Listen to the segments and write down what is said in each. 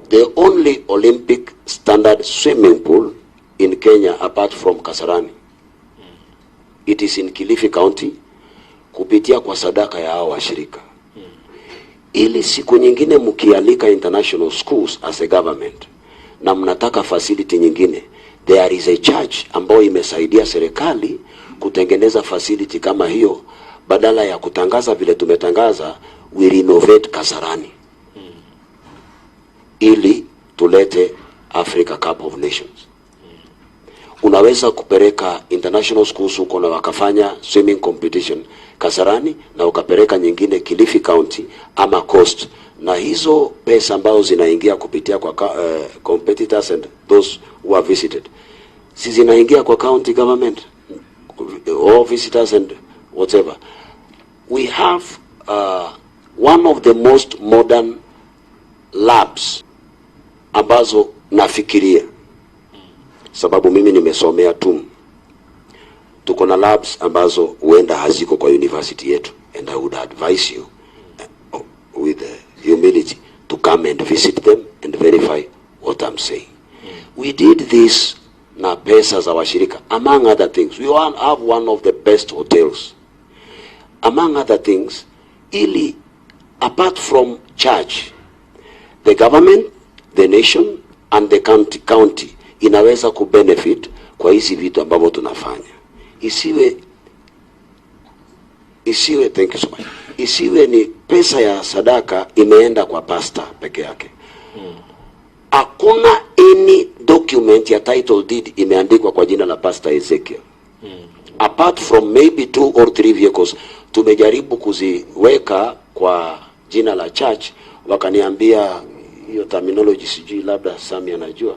the only Olympic standard swimming pool in Kenya apart from Kasarani. It is in Kilifi County, kupitia kwa sadaka ya hao washirika. Ili siku nyingine mkialika international schools as a government na mnataka facility nyingine, there is a church ambayo imesaidia serikali kutengeneza facility kama hiyo. Badala ya kutangaza vile tumetangaza, we renovate Kasarani ili tulete Africa Cup of Nations. Unaweza kupeleka international schools huko na wakafanya swimming competition Kasarani, na ukapeleka nyingine Kilifi County ama Coast, na hizo pesa ambazo zinaingia kupitia kwa competitors and those who are visited, si zinaingia kwa county government or visitors and whatever. We have one of the most modern labs ambazo nafikiria, sababu mimi nimesomea tu. Tuko na labs ambazo huenda haziko kwa university yetu, and I would advise you with humility to come and visit them and verify what I'm saying. We did this na pesa za washirika. Among other things, we have one of the best hotels. Among other things, ili apart from church, the government, the nation and the county inaweza kubenefit kwa hizi vitu ambavyo tunafanya. Isiwe thank you so much. Isiwe ni pesa ya sadaka imeenda kwa pastor peke yake. Hakuna any document ya title deed imeandikwa kwa jina la Pastor Ezekiel. Apart from maybe 2 or 3 vehicles tumejaribu kuziweka kwa jina la church, wakaniambia hiyo terminology sijui, labda Sami anajua.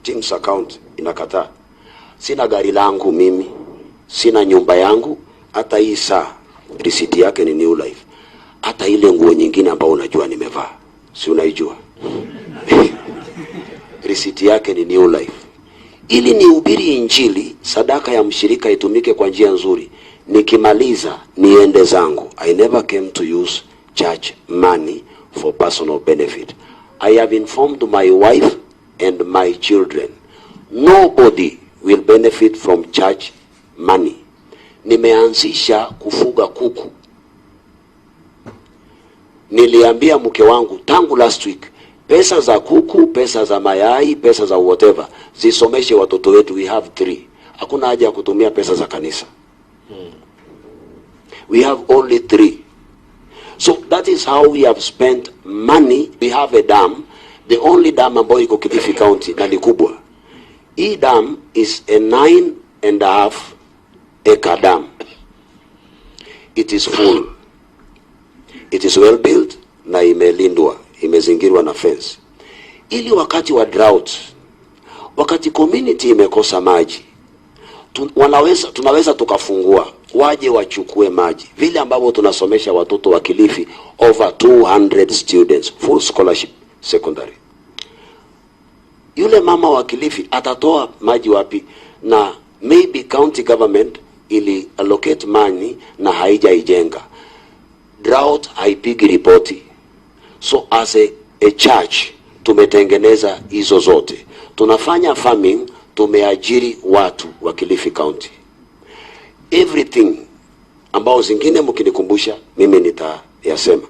Teams account inakataa. Sina gari langu mimi, sina nyumba yangu, hata hii saa receipt yake ni New Life. Hata ile nguo nyingine ambayo unajua nimevaa, si unaijua? Receipt yake ni New Life. Ili nihubiri injili, sadaka ya mshirika itumike kwa njia nzuri. Nikimaliza niende zangu. I never came to use church money for personal benefit. I have informed my wife and my children, nobody will benefit from church money. Nimeanzisha kufuga kuku. Niliambia mke wangu tangu last week, pesa za kuku, pesa za mayai, pesa za whatever, zisomeshe watoto wetu. We have 3. Hakuna haja ya kutumia pesa za kanisa. We have only 3. So that is how we have spent money. We have a dam, the only dam ambayo iko Kilifi County na ni kubwa. Hii dam is a 9.5 acre dam. It is full. It is well built na imelindwa, imezingirwa na fence. Ili wakati wa drought, wakati community imekosa maji, tunaweza tukafungua waje wachukue maji. Vile ambavyo tunasomesha watoto wa Kilifi, over 200 students, full scholarship secondary. Yule mama wa Kilifi atatoa maji wapi? Na maybe county government ili allocate money na haijaijenga. Drought haipigi ripoti. So as a church tumetengeneza hizo zote. Tunafanya farming, tumeajiri watu wa Kilifi County. Everything ambao zingine mkinikumbusha mimi nitayasema.